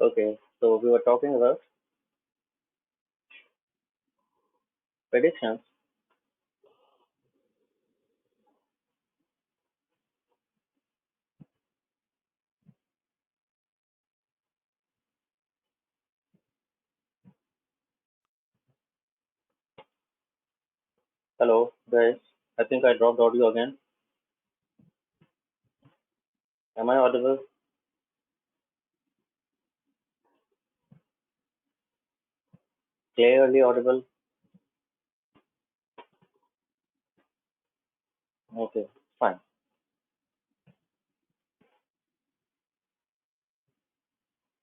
Okay, so we were talking about predictions. Hello, guys. I think I dropped audio again. Am I audible? Clearly audible? Okay, fine.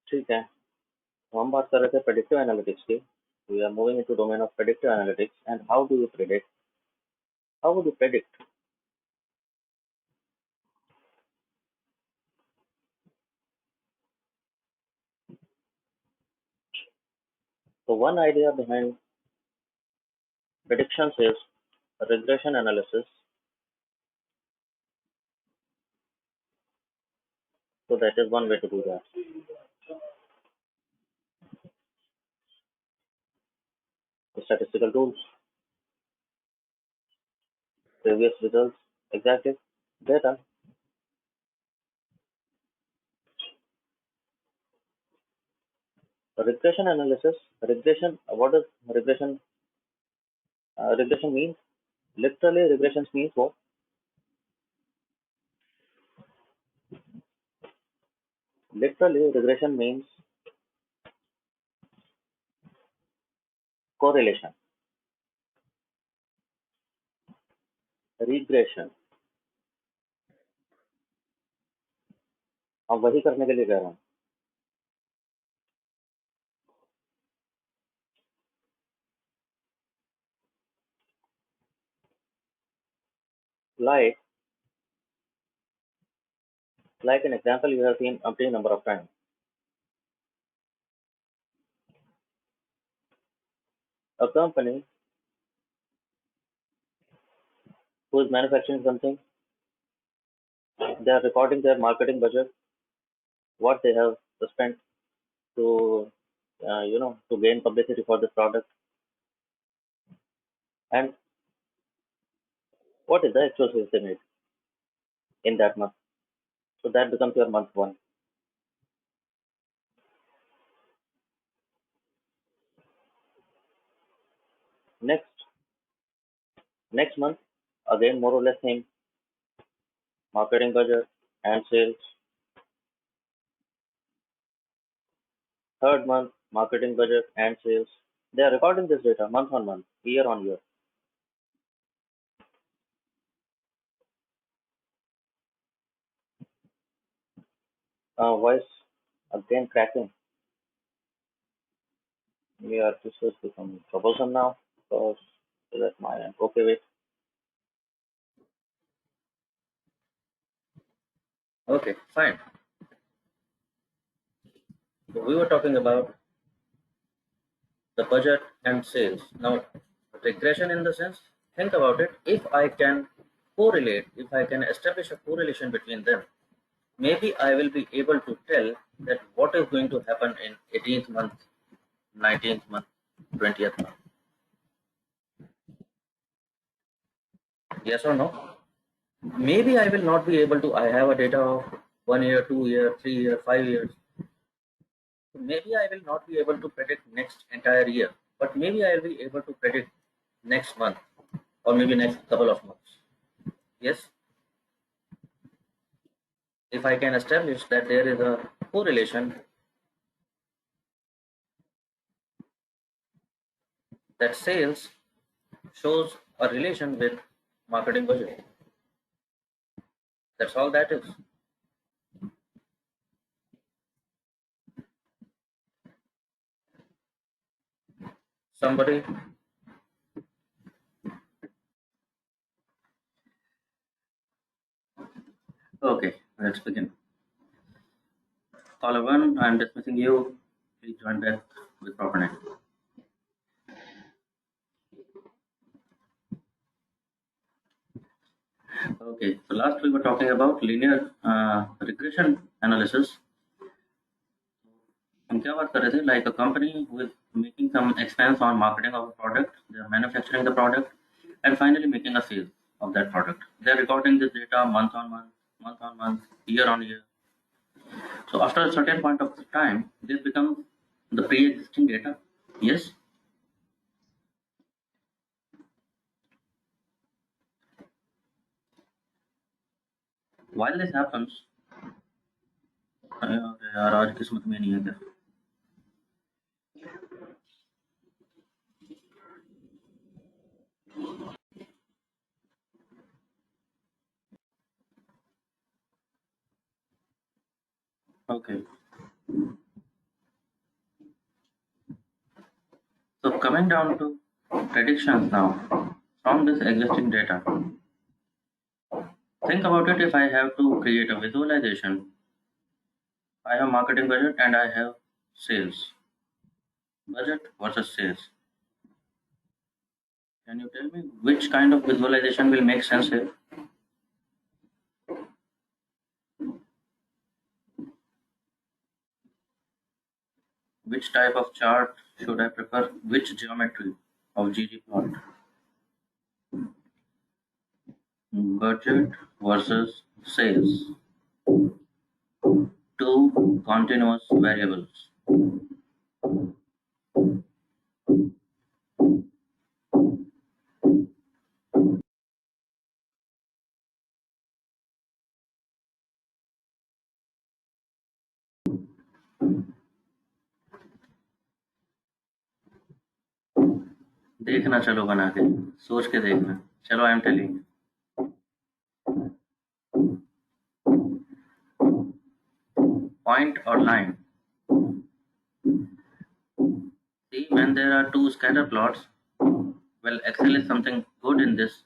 ठीक है तो हम बात कर रहे थे predictive analytics की. We are moving into domain of predictive analytics and how do you predict? How would you predict? So one idea behind predictions is regression analysis. So that is one way to do that. The statistical tools, previous results, exactly, data. Regression analysis. Regression. What does regression? Regression means? Literally, regressions means what? Literally, regression means correlation. Regression. अब वही करने के लिए कह रहा हूँ. Like, like an example you have seen umpteen number of times. A company who is manufacturing something, they are recording their marketing budget, what they have spent to, to gain publicity for this product, and what is the actual sales they made in that month. So that becomes your month one. Next, next month, again more or less same marketing budget and sales. Third month, marketing budget and sales. They are recording this data month on month, year on year. Voice again cracking. Yeah, this has become troublesome now because that's my end. Okay, wait. Okay, fine. So we were talking about the budget and sales. Now, regression in the sense, think about it. If I can correlate, if I can establish a correlation between them, maybe I will be able to tell that what is going to happen in 18th month, 19th month, 20th month. Yes or no? Maybe I will not be able to. I have a data of 1 year, 2 year, 3 year, 5 years. Maybe I will not be able to predict next entire year, but maybe I will be able to predict next month or maybe next couple of months. Yes, if I can establish that there is a correlation, that sales shows a relation with marketing budget. That's all that is. Somebody. Okay, let's begin. Caller 1, I'm dismissing you. Please join back with proper name. Okay, so last we were talking about linear regression analysis. हम क्या बात कर रहे थे, like a company who is making some expense on marketing of a product, they are manufacturing the product, and finally making a sale of that product. They are recording this data month on month, year on year. So after a certain point of time, this becomes the pre-existing data. Yes. While this happens, यार आज किस्मत में नहीं है क्या? Okay. So coming down to predictions now from this existing data. Think about it, if I have to create a visualization, I have marketing budget and I have sales. Budget versus sales. Can you tell me which kind of visualization will make sense here? Which type of chart should I prefer? Which geometry of GG plot? Budget versus sales. Two continuous variables. देखना चलो बना के, सोच के देखना. चलो, I am telling you. Point or line. See, when there are two scatter plots, well, Excel is something good in this.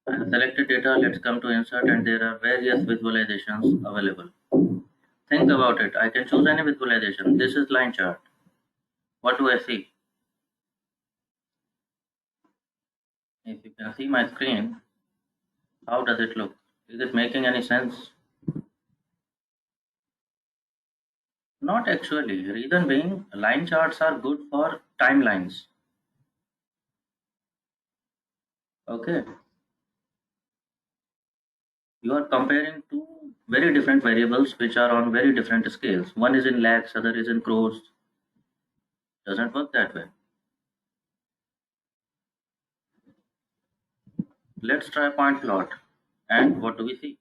I have selected data, let's come to insert, and there are various visualizations available. Think about it, I can choose any visualization. This is line chart. What do I see? If you can see my screen, how does it look? Is it making any sense? Not actually. Reason being, line charts are good for timelines. Okay. You are comparing two very different variables which are on very different scales. One is in lakhs, other is in crores. Doesn't work that way. Let's try point plot. And what do we see?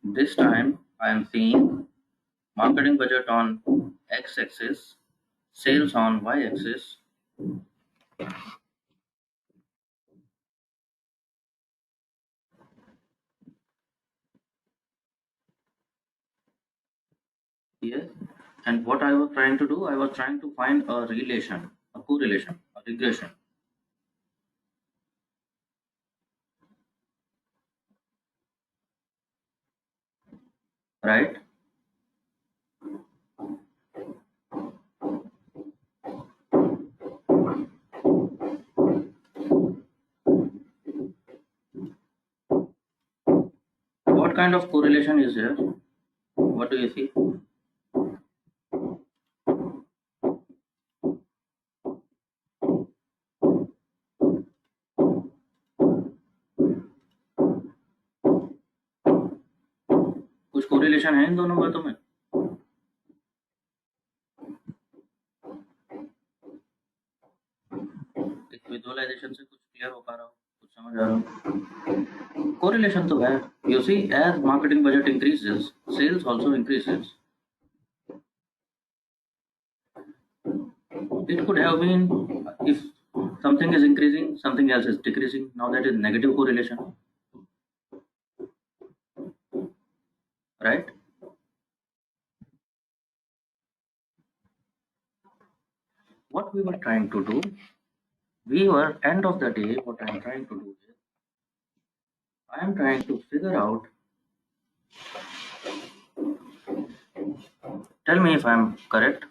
This time I am seeing marketing budget on x-axis, sales on y-axis. Yes. And what I was trying to do, I was trying to find a relation, a correlation, a regression. Right? What kind of correlation is there? What do you see? कुछ correlation है इन दोनों बातों में? इस visualisation से कुछ clear हो पा रहा हो, कुछ समझ आ रहा हो? कोरिलेशन तो है. You see, as marketing budget increases, sales also increases. It could have been if something is increasing, something else is decreasing. Now that is negative correlation, right? What we were trying to do, we were end of the day. What I am trying to do is, I am trying to figure out. Tell me if I am correct.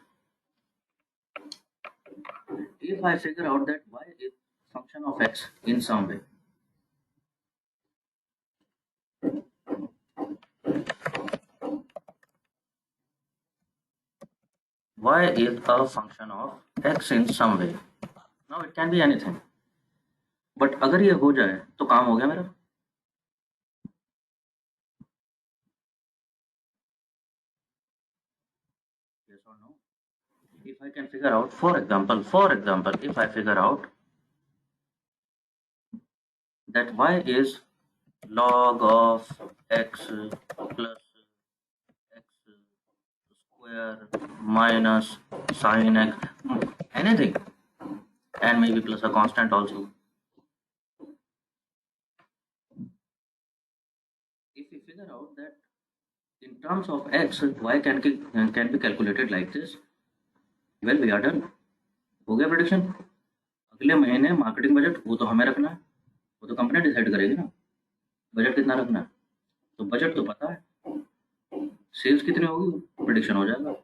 if I figure out that y is function of x in some way, y is a function of x in some way. Now it can be anything, but अगर ये हो जाए तो काम हो गया मेरा. Yes or no? If I can figure out, for example, if I figure out that y is log of x plus x square minus sin x, anything, and maybe plus a constant also. If we figure out that in terms of x, y can be calculated like this, well, we are done. हो गया prediction. अगले महीने marketing budget वो तो हमें रखना है, वो तो कंपनी डिसाइड करेगी ना बजट कितना रखना है. तो बजट तो पता है, सेल्स कितनी होगी प्रेडिक्शन हो जाएगा.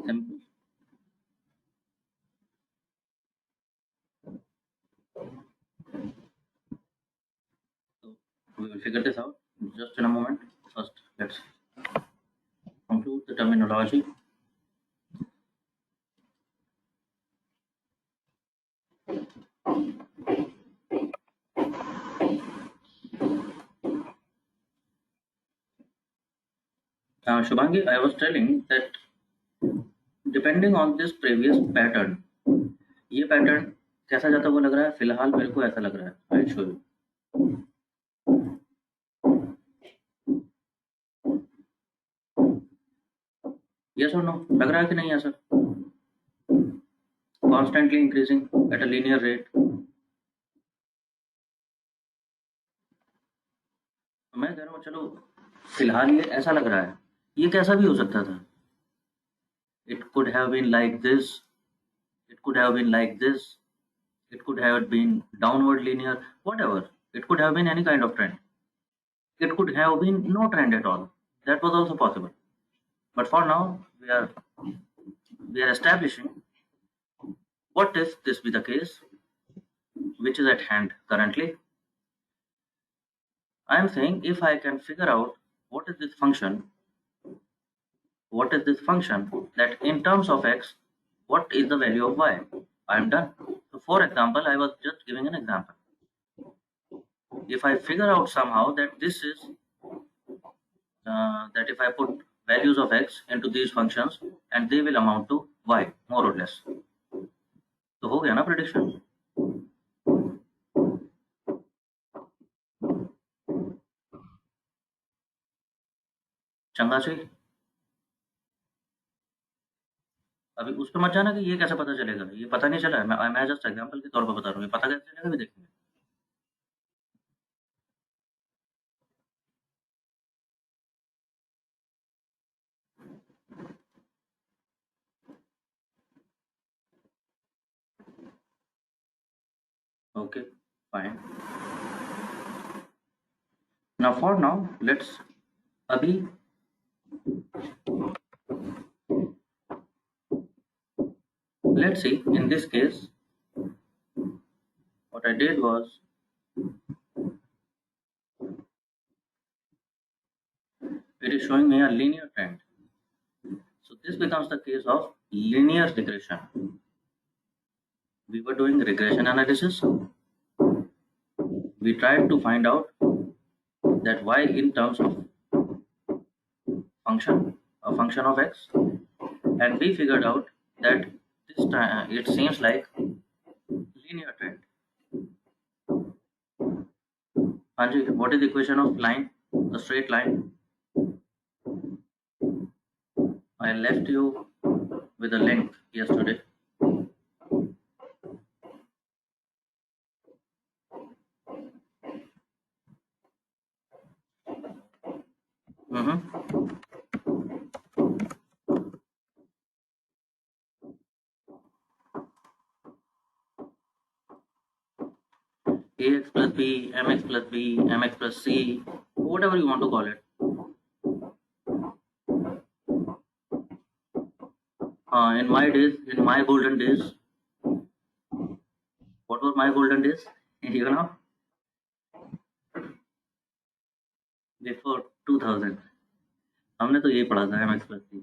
Simple. So we will figure this out just in a moment. First, let's conclude the terminology. Shubhangi, I was telling that depending on this previous pattern, ये पैटर्न कैसा जाता वो लग रहा है, फिलहाल मेरे को ऐसा लग रहा है. I show you. यस और नो, लग रहा है कि नहीं ऐसा? Constantly increasing at a linear rate. मैं कह रहा हूँ चलो फिलहाल ये ऐसा लग रहा है, ये कैसा भी हो सकता था. It could have been like this, it could have been like this, it could have been downward linear, whatever. It could have been any kind of trend. It could have been no trend at all. That was also possible. But for now, we are establishing what if this be the case, which is at hand currently. I am saying if I can figure out what is this function that in terms of x, what is the value of y, I am done. So for example, I was just giving an example. If I figure out somehow that this is that if I put values of x into these functions and they will amount to y more or less, तो हो गया ना prediction. चंगा से अभी उस पर मत जाना कि ये कैसे पता चलेगा, ये पता नहीं चला है. मैं जस्ट एग्जांपल के तौर पर बता रहा हूँ, ये पता कैसे चलेगा भी देखेंगे. Okay, fine. Now for now, let's see. In this case, what I did was it is showing me a linear trend. So this becomes the case of linear regression. We were doing regression analysis. We tried to find out that y in terms of a function of x, and we figured out that this time it seems like linear trend. Anji, what is the equation of line, a straight line? I left you with a link yesterday. Ax plus b, mx plus b, mx plus c, whatever you want to call it. In my days, in my golden days, what were my golden days? You know, before 2000, हमने तो यही पढ़ा था MX plus C.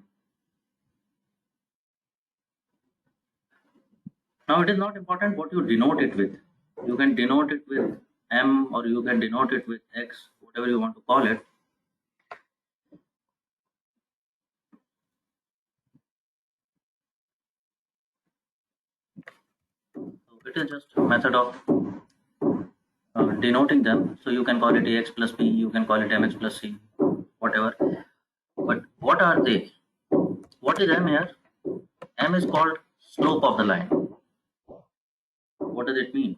Now it is not important what you denote it with. You can denote it with M or you can denote it with X, whatever you want to call it. So it is just a method of denoting them. So you can call it AX plus B, you can call it MX plus C, whatever. But what are they? What is M here? M is called slope of the line. What does it mean?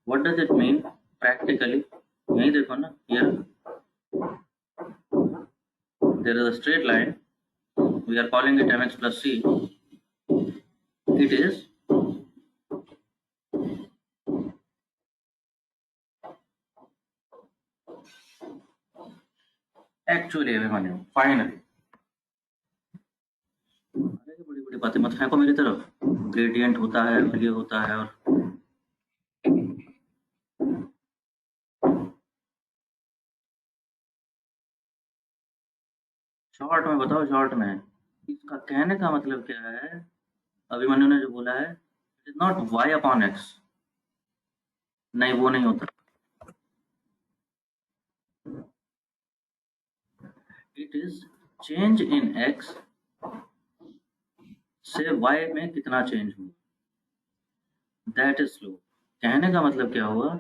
What does it mean practically? यही देखो ना, here there is a straight line. We are calling it MX plus C. It is actually Abhimanyu, finally. अरे बड़ी बड़ी बातें मत फेंको मेरी तरफ. ग्रेडियंट होता है और ये होता है और शॉर्ट में बताओ, शॉर्ट में. इसका कहने का मतलब क्या है? अभिमन्यु ने जो बोला है, it is not y upon x. नहीं, वो नहीं होता. It is change in x से y में कितना चेंज हुआ, दैट इज स्लोप. कहने का मतलब क्या हुआ?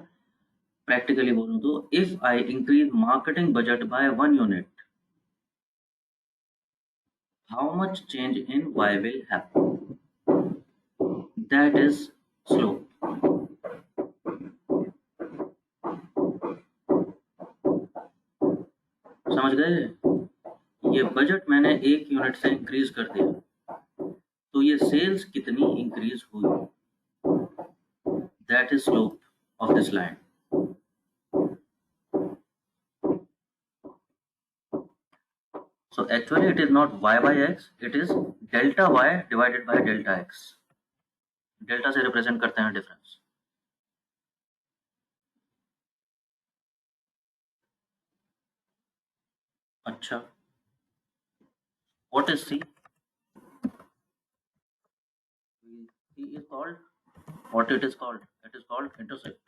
प्रैक्टिकली बोलूं तो, if I increase marketing budget by 1 unit, how much change in y will happen? That is slope. समझ गए? ये बजट मैंने 1 यूनिट से इंक्रीज कर दिया, तो ये सेल्स कितनी इंक्रीज हुई, that is slope of this line. So actually it is not y by x, it is delta y divided by delta x. Delta से रिप्रेजेंट करते हैं डिफरेंस. अच्छा, what is C? C is called what it is called? It is called intercept.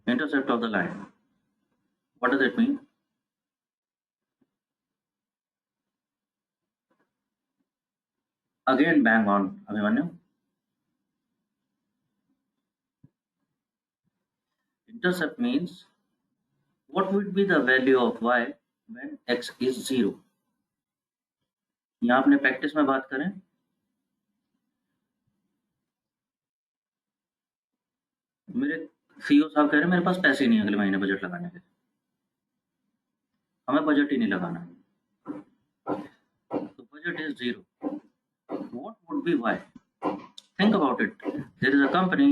Intercept of the line. What does it mean? Again, bang on, Abhimanyu. Intercept means what would be the value of y when x is 0. यहाँ अपने practice में बात करें, मेरे CEO साहब कह रहे हैं मेरे पास पैसे नहीं है अगले महीने बजट लगाने के. हमें बजट ही नहीं लगाना, तो budget is 0. What would be y? Think about it. There is a company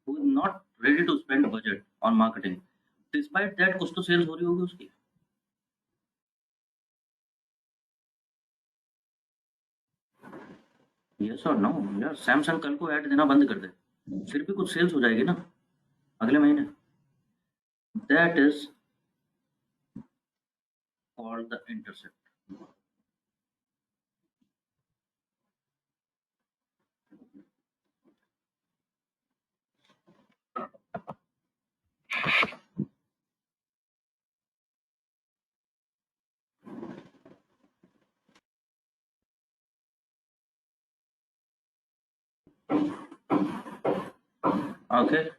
who is not ready to spend budget on marketing. Despite that, कुछ तो सेल्स हो रही होगी उसकी. Yes or no? यार सैमसंग कल को ऐड देना बंद कर दे, फिर भी कुछ सेल्स हो जाएगी ना अगले महीने. That is called the intercept. Okay.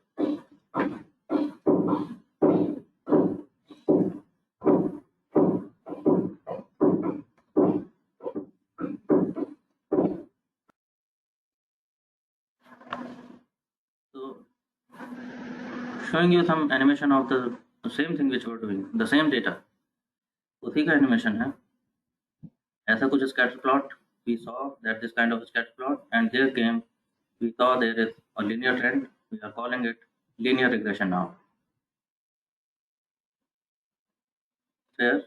So showing you some animation of the same thing which we're doing, the same data. उसी का एनिमेशन है. ऐसा कुछ scatter plot. We saw that this kind of scatter plot, and there came, we saw there is a linear trend. We are calling it linear regression now. फिर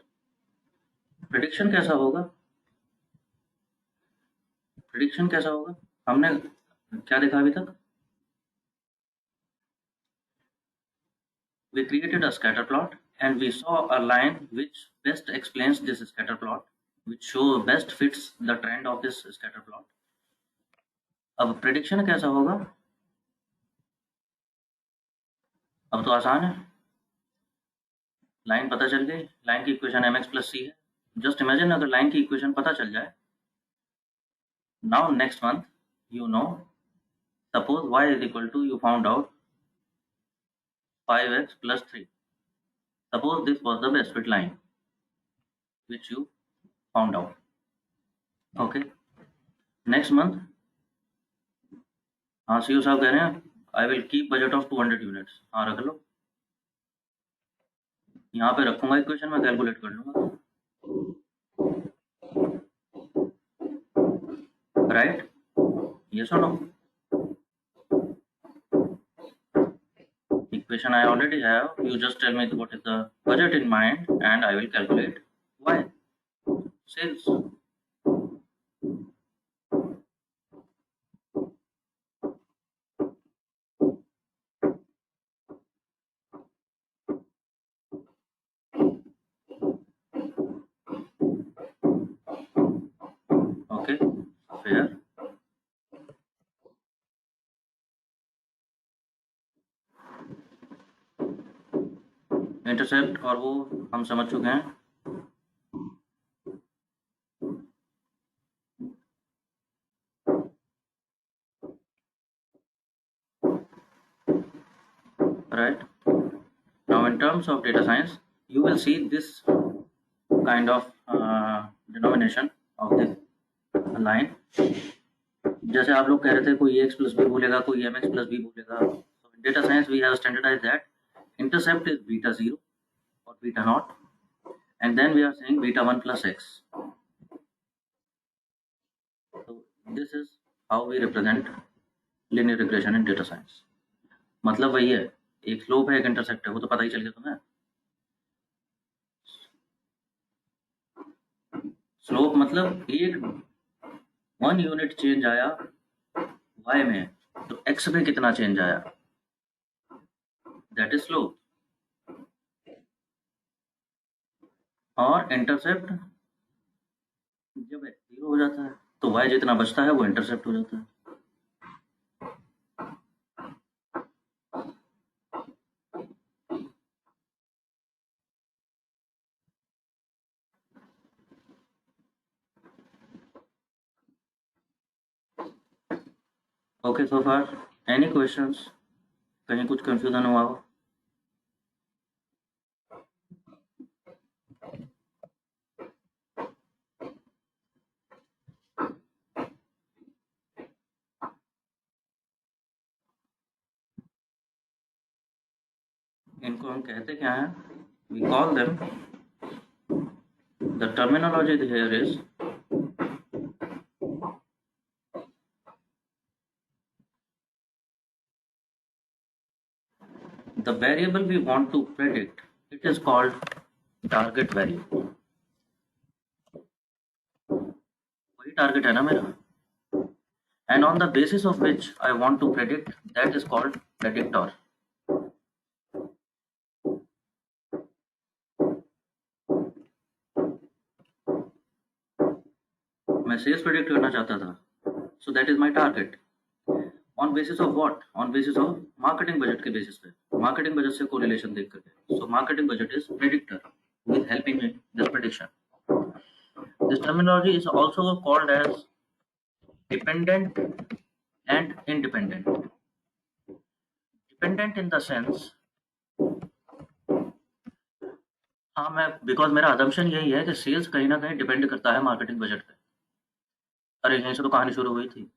prediction कैसा होगा? Prediction कैसा होगा? हमने क्या देखा अभी तक? We created a scatter plot and we saw a line which best explains this scatter plot, which show best fits the trend of this scatter plot. अब प्रिडिक्शन कैसा होगा? अब तो आसान है, लाइन पता चल गई, लाइन की इक्वेशन mx प्लस सी है। जस्ट इमेजिन अगर लाइन की इक्वेशन पता चल जाए। Now next month you know, suppose y is equal to, you found out 5x plus 3. Suppose this was the best fit line which you found out. Okay, next month हाँ सी साहब कह रहे हैं I will keep budget of 200 units. हाँ रख लो, यहाँ पे रखूंगा इक्वेशन, मैं कैलकुलेट कर लूंगा। राइट, ये सुनो, equation I already have, you just tell me what is the budget in mind and I will calculate why sales. Okay, fair. Intercept और वो हम समझ चुके हैं। Right, now in terms of data science you will see this kind of denomination of this line। जैसे आप लोग कह रहे थे कोई x प्लस बी बोलेगा, कोई mx प्लस बी बोलेगा। So in data science we have standardized that intercept is beta 0 or beta naught, and then we are saying beta 1 plus x. So this is how we represent linear regression in data science। मतलब वही है, एक slope है एक intercept है, वो तो पता ही चल गया तुम्हें। स्लोप मतलब एक 1 यूनिट चेंज आया y में, तो x में कितना चेंज आया, दैट इज स्लोप। और इंटरसेप्ट जब x 0 हो जाता है तो y जितना बचता है वो इंटरसेप्ट हो जाता है। ओके, सो फार एनी क्वेश्चंस? कहीं कुछ कंफ्यूजन हुआ हो? इनको हम कहते क्या हैं? We call them, the terminology here is the variable we want to predict, it is called target variable। वही टारगेट है ना मेरा, and on the basis of which I want to predict, that is called predictor। मैं sales predict करना चाहता था, so that is my target। on basis of what? on basis of marketing budget के basis पे, marketing budget से correlation देख करके। so marketing budget is predictor with helping me this prediction। this terminology is also called as dependent and independent। dependent in the sense, हाँ मैं, because मेरा assumption यही है कि सेल्स कहीं ना कहीं डिपेंड करता है मार्केटिंग बजट पे। अरे यहीं से तो कहानी शुरू हुई थी,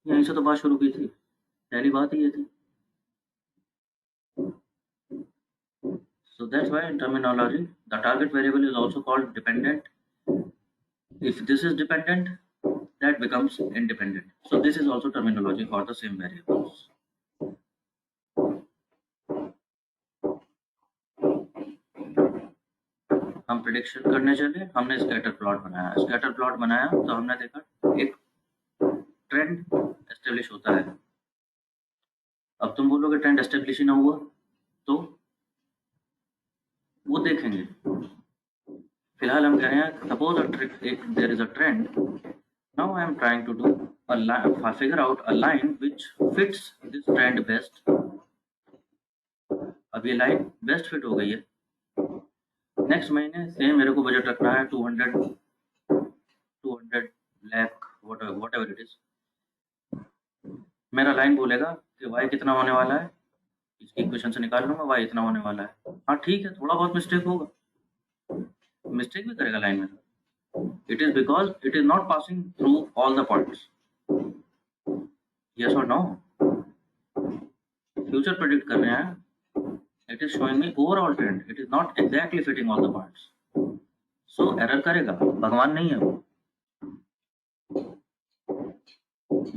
यहीं से तो बात शुरू की थी, पहली बात ही ये थी। So that's why in terminology the target variable is also called dependent। if this is dependent, that becomes independent। so this is also terminology for the same variables। हम प्रिडिक्शन करने चले, हमने स्कैटर प्लॉट बनाया। Scatter plot बनाया तो हमने देखा एक ट्रेंड एस्टेब्लिश होता है। अब तुम बोलोगे ट्रेंड एस्टेब्लिश ही ना हुआ तो वो देखेंगे। फिलहाल हम कह रहे हैं suppose there is a trend, now I am trying to do figure out a line which fits this trend best। अब ये लाइन बेस्ट फिट हो गई है। नेक्स्ट महीने सेम मेरे को बजट रखना है 200 lakh what ever it is. मेरा लाइन बोलेगा कि वाई कितना होने वाला है, इसकी इक्वेशन से निकाल लूंगा वाई इतना होने वाला है। हाँ ठीक है, थोड़ा बहुत मिस्टेक होगा, मिस्टेक भी करेगा लाइन में। It is because it is not passing through all the points. Yes और नो? फ्यूचर प्रेडिक्ट कर रहे हैं, it is showing me overall trend, it is not exactly fitting all the parts, so error करेगा, भगवान नहीं है वो।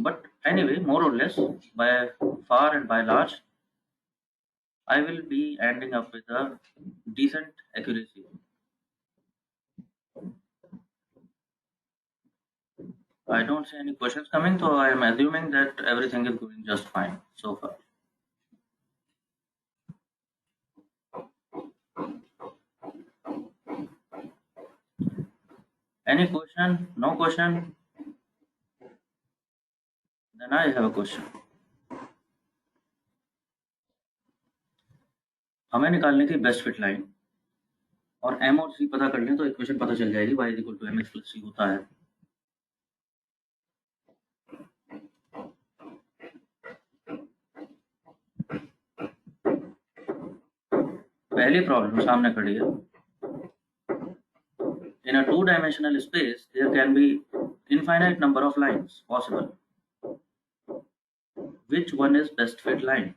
But anyway, more or less, by far and by large, I will be ending up with a decent accuracy. I don't see any questions coming, so I am assuming that everything is going just fine so far. Any question? No question? Then I have a question. हमें निकालने की best fit line और m और c पता कर लें तो equation पता चल जाएगी, y equal to mx plus c होता है। पहली प्रॉब्लम सामने खड़ी है। In a two-dimensional space, there can be infinite number of lines possible. Which one is best fit line?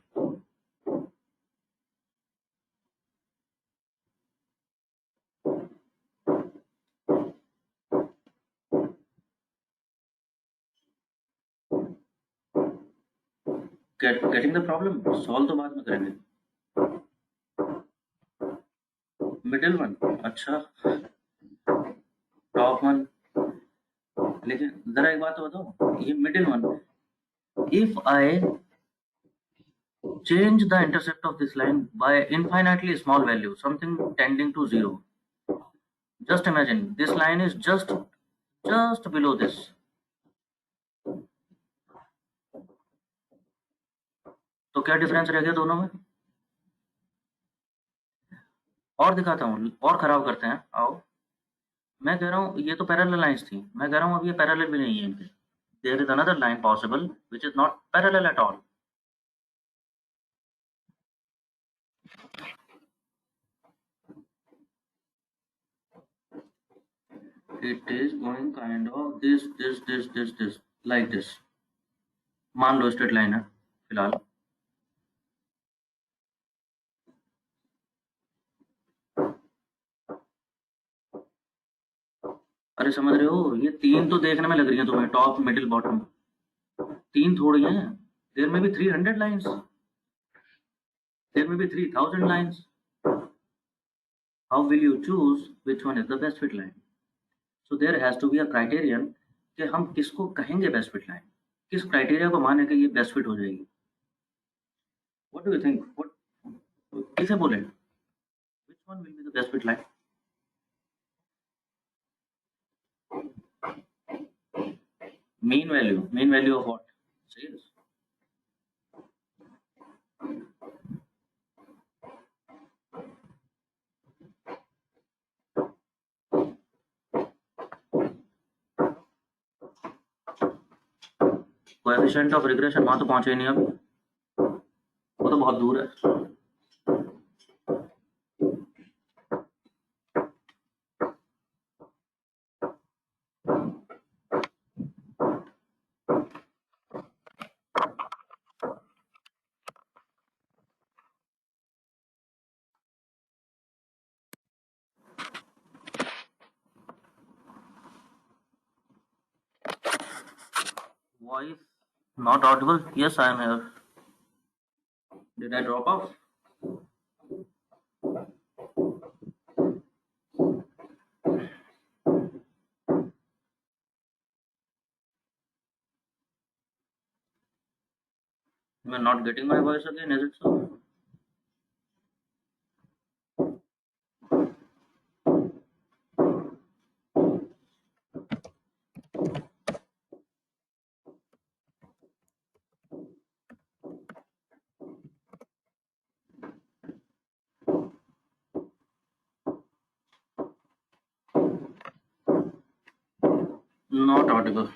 Getting the problem? Solve तो बाद में करेंगे। Middle one, अच्छा, top one, लेकिन जरा एक बात तो बताओ, ये middle one, if I change the intercept of this line by infinitely small value, something tending to 0, just imagine this line is just below this. तो क्या डिफरेंस रह गया दोनों में? और दिखाता हूँ, और खराब करते हैं, आओ। मैं कह रहा हूँ ये तो पैरेलल लाइंस थी, मैं कह रहा हूँ अब ये पैरेलल भी नहीं है इनके। There is another line possible which is not parallel at all. It is going kind of this like this. मान लो स्ट्रेट लाइन है फिलहाल। अरे समझ रहे हो, ये तीन तो देखने में लग रही है तुम्हें, टॉप मिडिल बॉटम, तीन थोड़ी है। देयर में भी 300 लाइंस, देयर में भी 3000 lines. How will you choose which one is the best fit line? So there has to be a criterion कि हम किसको कहेंगे बेस्ट फिट लाइन, किस क्राइटेरिया को माने कि ये बेस्ट फिट हो जाएगी। What do you think? What किसे बोले? Which one will be the best fit line? Mean value of what? Sales. Coefficient of regression वहां तो पहुंचे ही नहीं, अभी वो तो बहुत दूर है। Voice not audible? Yes, I am here. Did I drop off? Am I not getting my voice again? Is it so? Not audible.